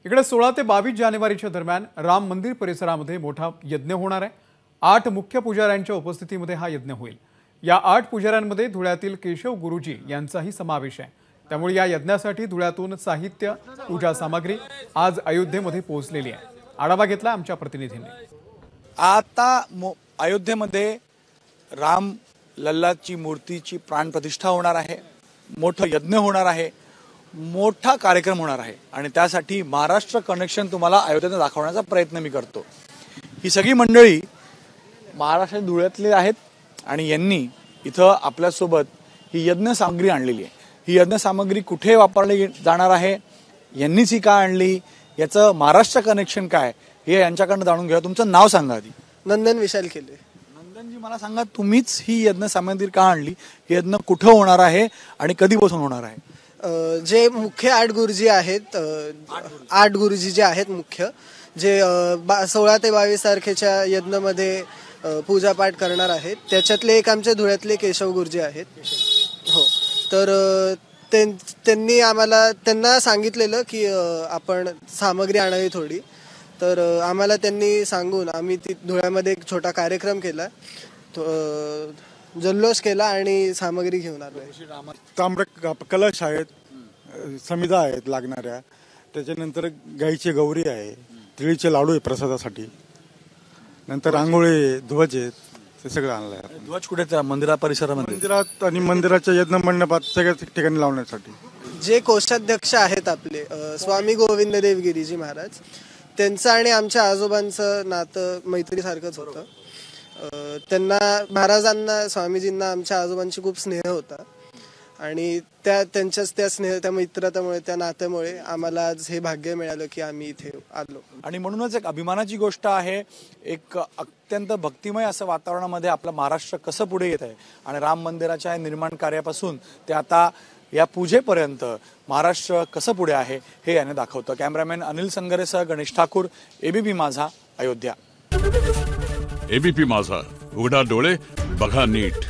इकडे 16 ते 22 जानेवारीच्या दरम्यान राम मंदिर परिसरामध्ये मोठा यज्ञ होणार आहे। 8 मुख्य पुजाऱ्यांच्या उपस्थितीमध्ये हा यज्ञ होईल। या 8 पुजाऱ्यांमध्ये धुळ्यातील केशव गुरुजी यांचाही समावेश आहे। त्यामुळे या यज्ञासाठी धुळ्यातून साहित्य, पूजा सामग्री आज अयोध्येमध्ये पोहोचलेली आहे। आढावा घेतला आमच्या प्रतिनिधींनी। आता अयोध्येमध्ये राम लल्लाची मूर्तीची प्राणप्रतिष्ठा होणार आहे, मोठा यज्ञ होणार आहे, मोठा कार्यक्रम होणार आहे आणि त्यासाठी महाराष्ट्र कनेक्शन तुम्हाला अयोध्येत दाखवण्याचा प्रयत्न मी करतो। ही सगळी मंडळी महाराष्ट्र धुळ्यातले आहेत आणि यांनी इथं आपल्यासोबत ही यज्ञ सामग्री आणलेली आहे। ही यज्ञ सामग्री कुठे वापरली जाणार आहे, यांनीच ही का आणली, याचं महाराष्ट्र कनेक्शन काय हे यांच्याकडनं जाणून घ्या। तुमचं नाव सांगा आधी। नंदन विशाल केले। नंदनजी, मला सांगा तुम्हीच ही यज्ञ सामग्री का आणली, हे यज्ञ कुठं होणार आहे आणि कधीपासून होणार आहे? जे मुख्य 8 गुरुजी आहेत, 8 गुरुजी जे आहेत मुख्य, जे 16 ते 22 तारखेच्या यज्ञमध्ये पूजापाठ करणार आहेत, त्याच्यातले एक आमच्या धुळ्यातले केशव गुरुजी आहेत। हो, तर त्यांना सांगितलेलं की आपण सामग्री आणावी थोडी, तर आम्हाला त्यांनी सांगून आम्ही धुळ्यामध्ये एक छोटा कार्यक्रम केला, जल्लोष केला आणि सामग्री घेऊन आलो। ताम्र कलश आहेत, समिधा आहेत लागणाऱ्या, त्याच्यानंतर गाईची गौरी आहे, तिळीचे लाडू आहे प्रसादासाठी, नंतर रांगोळी, ध्वज आहेत, ते सगळं आणलं आहे। ध्वज कुठे? त्या मंदिरा परिसरामध्ये, मंदिरात आणि मंदिराच्या यज्ञ मंडपात सगळ्या ठिकाणी लावण्यासाठी। जे कोषाध्यक्ष आहेत आपले स्वामी गोविंद देवगिरीजी महाराज, त्यांचं आणि आमच्या आजोबांचं नातं मैत्रीसारखंच होतं। त्यांना, महाराजांना, स्वामीजींना आमच्या आजोबांची खूप स्नेह होता आणि त्या मित्रतामुळे, त्या नात्यामुळे आम्हाला आज हे भाग्य मिळालं की आम्ही इथे आलो। आणि म्हणूनच एक अभिमानाची गोष्ट आहे, एक अत्यंत भक्तिमय असं वातावरणामध्ये आपलं महाराष्ट्र कसं पुढे येत आहे आणि राम मंदिराच्या निर्माण कार्यापासून ते आता या पूजेपर्यंत महाराष्ट्र कसं पुढे आहे हे याने दाखवतं। कॅमेरामॅन अनिल संगरेसह गणेश ठाकूर, एबीपी माझा, अयोध्या। एबीपी माझा, उघडा डोळे बघा नीट।